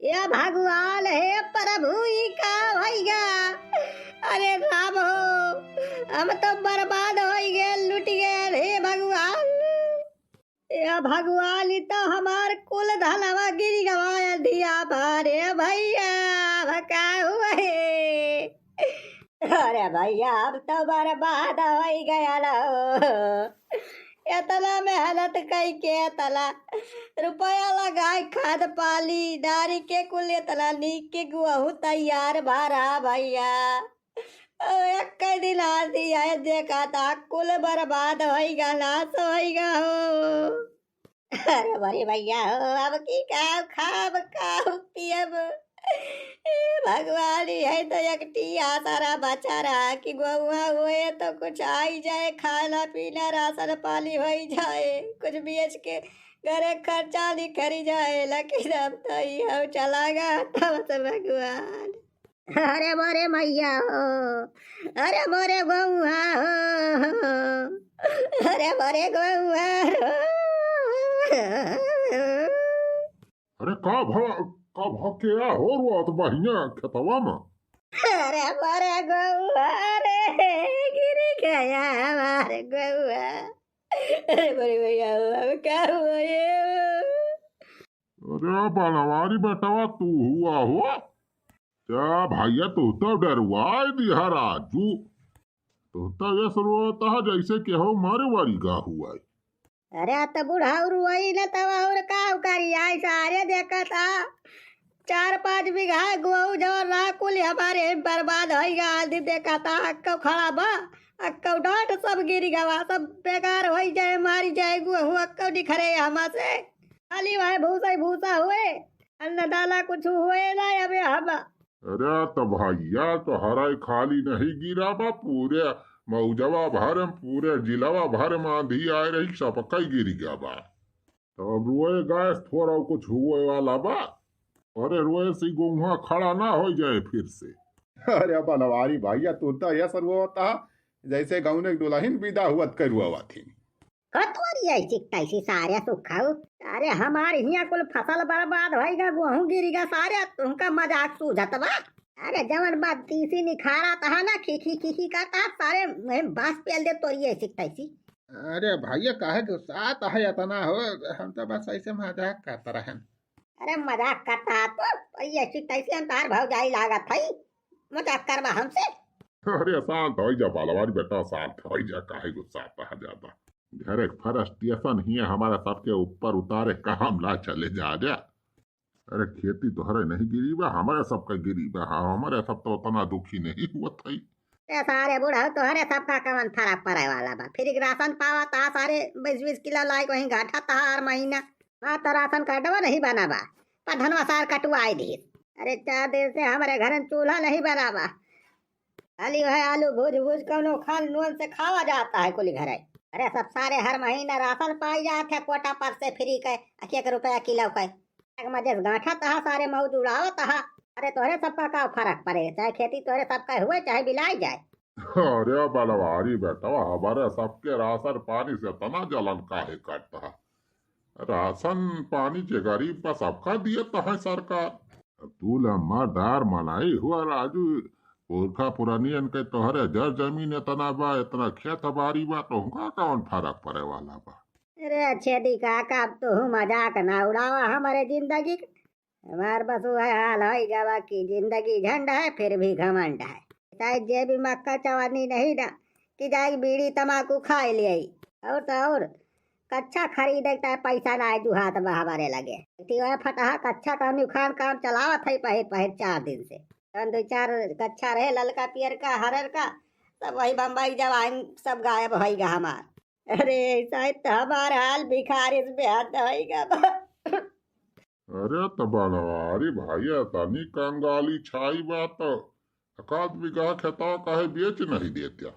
या भगवान हे प्रभु ई का भैया। अरे राम हो, हम तो बर्बाद हो गए, लुट गए हे भगवान। या भगवान ई तो हमार कुल धनवा गिर गवाया दिया भारे भैया, भका हुआ है। अरे भैया अब तो बर्बाद हो गया लो। इतना मेहनत कई के इतना रुपया लगाए, खाद पाली डारी के कुल इतना नीक के गुहू तैयार भरा भैया। एक दिन आती है देखा था कुल बर्बाद होएगा, नाश होएगा हो। अरे बड़े भैया हो, अब की खाब खाओ पियब। भगवान ही है तो एकटी आसारा बचा रहा कि गौआ हुए तो कुछ आई जाए, खाना पीना राशन पानी हो जाए, कुछ बेच के घरे खर्चा निखरी जाए। लेकिन अब तो ये चला गया तब से भगवान। अरे मोरे मैया हो, अरे मोरे गौआ हो, अरे मोरे गौआ हो। अरे का क्या हो रहा तो बढ़िया खेतवा में? अरे हमारे गौआ रे गिर गया हमारे गौआ। अरे बड़े भैया अब क्या हुआ ये? अरे बनवारी बेटवा तू हुआ हुआ क्या भैया? तू तो डरवा दिया राजू, तू तो ये शुरू होता है जैसे कि हो मारे वारी गा हुआ है। अरे तो बुढ़ा रुआई न तब और का करिया सारे देखा था 4-5 बीघा गेहूं जो रहा कुल हमारे बर्बाद हो गया। आदि देखा था अक्का खड़ा बा, अक्का डांट सब गिर गवा, सब बेकार हो जाए, मारी जाए गेहूं अक्का निखरे हमा से। खाली वह भूसा ही भूसा हुए, अन्न दाला कुछ हुए ना अबे हम। अरे तो भैया तो हराई खाली नहीं गिरा बा, पूरे मऊजवा भर में पूरे जिलावा भर में आंधी आए रही, सबका ही गिर गया बा। तो अब रोए गैस थोड़ा कुछ हुए वाला बा। अरे रोए से गेहूं खड़ा ना हो जाए फिर से। अरे बनवारी भैया तू तो यह सर होता जैसे गाँव ने दुल्हन विदा हुआ करुआ थी। कतवरी ऐसी तैसी सारे सुखाऊ। अरे हमारे यहाँ कुल फसल बर्बाद होएगा, गेहूं गिरेगा सारे, तुमका मजाक सूझत बा। अरे जवन बात तीसी निखारा था ना, खीखी खीखी करता सारे बांस पेल दे तोरी ऐसी तैसी। अरे भैया काहे गुस्सा है इतना हो, हम तो बस ऐसे मजाक करता रहन। अरे मजाक करता तो ऐसी तैसी अंतार भाव जाई लागत है, मजाक करवा हमसे। अरे शांत हो जा बालवारी बेटा, शांत हो जा, काहे गुस्सा आता है ज्यादा। घर एक फर्स्ट स्टेशन ही है हमारा, सबके ऊपर उतारे कहाँ ला चले जा। अरे खेती तो हरे नहीं गिरी बा, हमारे सबका गिरी बा। हमारे सब तो उतना दुखी नहीं हुआ था। सारे बूढ़ा तो हरे सबका कवन फर्क पड़े वाला बा। फिर राशन पावा था सारे 20-20 किलो लाइक वहीं घाटा था हर महीना। हाँ तो राशन कार्डवा नहीं बना बा, प्रधनवा सार कटवाई दी। अरे 4 दिन से हमारे घर में चूल्हा नहीं बना बा, खाली है आलू भूज भूज कौनो खान नून से खावा जाता है कुल घर। अरे सब सारे हर महीना राशन पाई जाते कोटा पर से फ्री के 1 रुपया किलो के मजे गांठा तहा सारे मौज उड़ावा तहा। अरे तोहरे सबका का फर्क पड़े, चाहे खेती तोहरे सबका हुए चाहे बिलाई जाए। अरे बलवारी बेटा हमारे सबके राशन पानी से तना जलन काहे करता है? राशन पानी के गरीब का सबका दिए तो है सरकार। तू लम्बा दार मनाई हुआ राजू, पुरखा पुरानियन के तोहरे जर जमीन इतना बा, इतना खेत बारी बा, तो उनका कौन फर्क पड़े वाला बा? अरे अच्छे दिखा का तू मजाक ना उड़ावा हमारे जिंदगी। हमार बस है हाल है गवा की जिंदगी झंड है फिर भी घमंड है। चाहे जे भी मक्का चवानी नहीं ना कि जाए बीड़ी तमाकू खाए ले और तो और कच्चा खरीदे पैसा ना दू हाथ बहावरे लगे। फटा कच्चा काम उखान काम चलावत है पहर पहर 4 दिन से। 2-4 कच्चा रहे ललका पियर का हरर का, सब वही बम्बई जवान सब गायब होगा हमार। अरे शायद हमारा हाल भिखारी पे हाथ होगा। अरे तो बनवारी भैया तनी कंगाली छाई बा तो 1 बीघा खेतवा काहे बेच नहीं देत्या?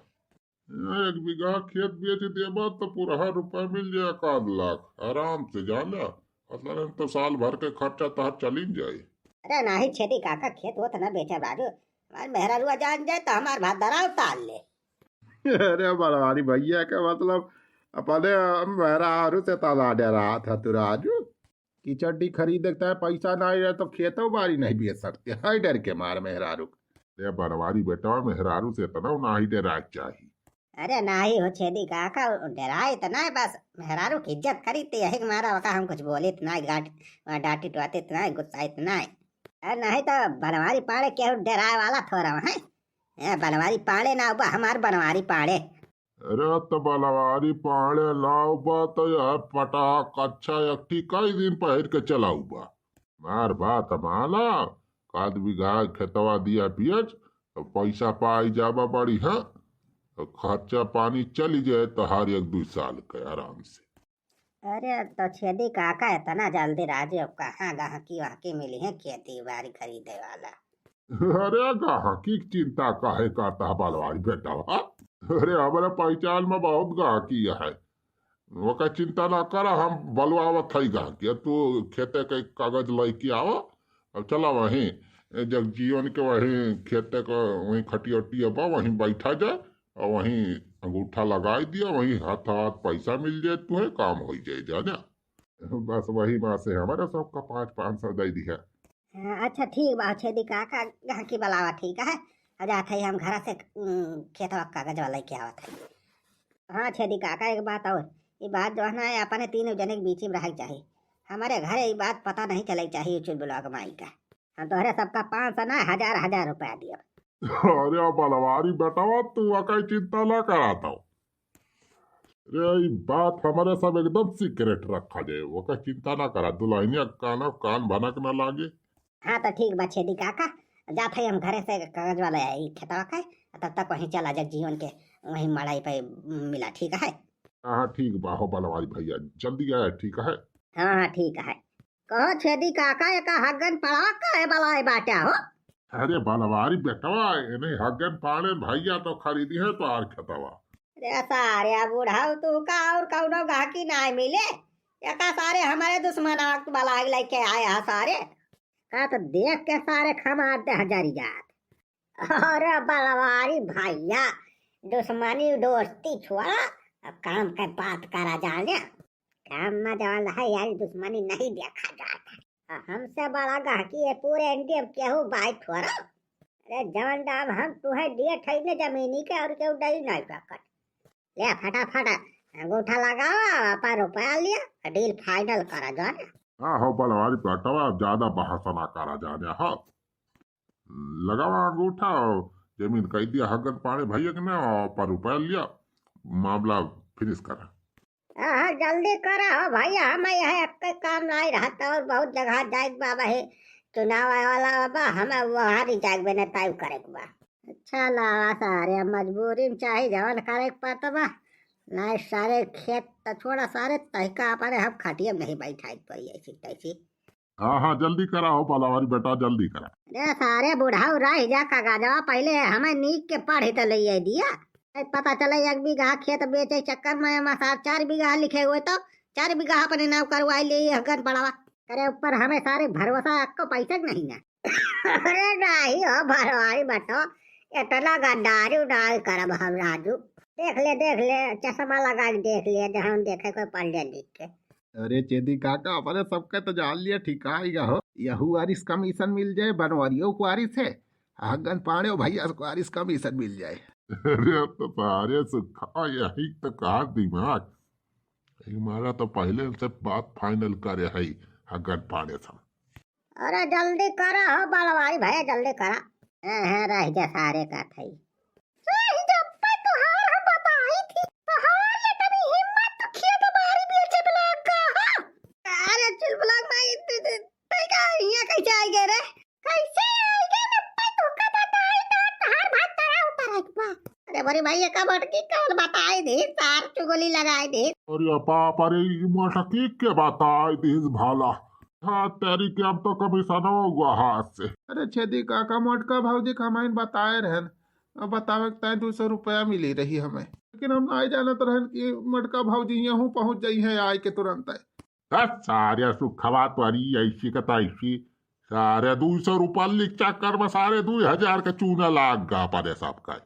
1 बीघा खेत बेच देबा तो पूरा रुपए मिल जाए 1 लाख आराम से जाला, मतलब तो साल भर के खर्चा तहर चली जाए। अरे नहीं छेदी काका खेत होत ना बेचा राजू, हमार मेहरा रुआ जान जाए तो हमार भात दरा उतार ले। अरे बनवारी भैया का मतलब अपने मेरा आरू से ताला डे रहा था तू राजू। कि चड्डी खरीद देखता है, पैसा नहीं रहे तो खेतों बारी नहीं बेच सकते है डर के मार मेहरारू। ये बनवारी बेटा मेहरारू से इतना ना ही डरा चाहिए। अरे नाही हो छेदी काका, डराए तो ना बस मेहरारू की इज्जत खरीदते यही मारा वका हम कुछ बोले तो ना डांटी टुआते तो ना गुस्साए तो ना। अरे नहीं तो बनवारी पाड़े केहू डराए वाला थोड़ा है, बनवारी पाड़े ना बा हमार बनवारी पाड़े। अरे तो बनवारी पाड़े लाऊ बा तो यार पटाक अच्छा एकठी कई दिन पहर के चलाऊ बा। मार बात माला काद बिघा खेतवा दिया पियज तो पैसा पाई जाबा बड़ी है, तो खर्चा पानी चली जाए तो हर 1-2 साल के आराम से। अरे तो छेदी काका इतना जल्दी राजी अब कहाँ गाहकी वाहकी मिली है खेती बाड़ी खरीदे वाला। अरे गाहकी की चिंता काहे करता बनवारी बेटा। अरे हमारे पहचान में बहुत गाहकी है, वो का चिंता ना करा, हम बलवावत है गाहकी। तू खेते के कागज लेके आओ, अब चला वहीं जगजीवन के वहीं खेते को वहीं खटिया बा वहीं बैठा जाए और वहीं अंगूठा लगा दिया, वहीं हाथ हाथ पैसा मिल जाए, तुम्हें काम हो जाए जाना। बस वही माँ से हमारे सबका 500 दे दिया। अच्छा ठीक बा छेदी काका गाहकी बलावा ठीक है, जाते ही हम घर से खेतवा कागज वाला के आवत है। हाँ छेदी काका एक बात और, ये बात जो है ना अपने तीनों जने के बीच में रह चाहिए, हमारे घर ये बात पता नहीं चले चाहिए चुल ब्लॉक माई का। हम तोहरे सबका 500 ना 1000 रुपया दिया। अरे बनवारी बेटा तू अकई चिंता ना कराता हूँ, अरे बात हमारे सब एकदम सीक्रेट रखा जाए, वो का चिंता ना करा, दुल्हनिया कान भनक न लागे। हाँ तो ठीक बा छेदी काका, जाते ही हम घरे से कागज वाला खेतवा का, तब तक वहीं चला जा जीवन के वहीं मड़ाई पे मिला ठीक है। हाँ ठीक बा हो बनवारी भैया, जल्दी आए ठीक है। हाँ ठीक है। कहो छेदी काका एक हगन पड़ा का है बलाए बाटा हो। अरे बनवारी बेटवा इन्हें हगन पाड़े भैया तो खरीदी है तो आर खेतवा। अरे सारे बूढ़ाऊ तू का और कौनो गाहकी ना मिले, एका सारे हमारे दुश्मन बलाए लेके आया सारे का, तो देख के सारे खमाते हजारी जात। अरे बलवारी भैया दुश्मनी दोस्ती छोड़ा, अब काम का बात करा जाने, काम में जवान है यार दुश्मनी नहीं देखा जाता। हमसे बड़ा गाहकी है पूरे इंडिया केहू बाई थोड़ा। अरे जवान दाम हम तुम्हें दिए ठहने जमीनी के और केहू डरी नहीं पकड़ ले, फटाफट अंगूठा लगाओ अपन रुपया लिया डील फाइनल करा जाने। हाँ हो बनवारी बेटवा ज्यादा बहसा ना करा जाने। हाँ लगावा अंगूठा, जमीन कह दिया हगन पाड़े भैया के ना, पर रुपया लिया, मामला फिनिश करा। हाँ जल्दी करा हो भैया, हमें यह काम नहीं रहता और बहुत जगह जाए बाबा है चुनाव वाला बाबा, हमें वहाँ ही जाए ने तय करे बा। अच्छा लावा सारे मजबूरी में चाहे जवान करे पता बा नहीं, सारे खेत तो छोड़ा सारे तहका अपने हम खटिया नहीं बैठा पड़ी ऐसी तैसी। हाँ जल्दी करा हो बनवारी बेटा, जल्दी करा। अरे सारे बुढ़ाऊ रह जा कागजवा पहले हमें नीक के पढ़े तो ले दिया, पता चला 1 बीघा खेत बेचे चक्कर में 4 बीघा लिखे हुए तो 4 बीघा अपने नाम करवाई ले हगन पड़ावा करे ऊपर हमें सारे भरोसा आपको पैसा नहीं ना। अरे नहीं हो भरवारी बटो, इतना गद्दारी उड़ाई करब हम राजू, देख ले चश्मा लगा के देख लिया जहाँ देखे कोई पढ़ लिख के। अरे चेदी काका अपने सबके तो जान लिया ठीक है हो, यहू वारिस कमीशन मिल जाए, बनवारियों को वारिस है, हगन पाड़े भैया को वारिस कमीशन मिल जाए। अरे तो सारे सुखा यही तो कहा दिमाग, हमारा तो पहले से बात फाइनल करे है हगन पाड़े सब। अरे जल्दी करा हो बलवारी भैया जल्दी करा, रह जा सारे का थई। अरे भाई का बटकी कल बताए दे, तार चुगली लगाए दे। अरे बाप रे मोटकी के बताए दिस भाला, हाँ तेरी के अब तो कमीशन हुआ हाथ से। अरे छेदी काका मोटका भाजी कमाइन बताए रहन, अब बतावे 200 रुपया मिली रही हमें, लेकिन हम नहीं जानत रहन कि मोटका भाजी यहाँ पहुँच जाई है आए के तुरंत। सारे सुखवा तरी ऐसी का तैसी, सारे 200 रुपया लिख चक्कर में सारे 2000 के चूना लाग गा पड़े सबका।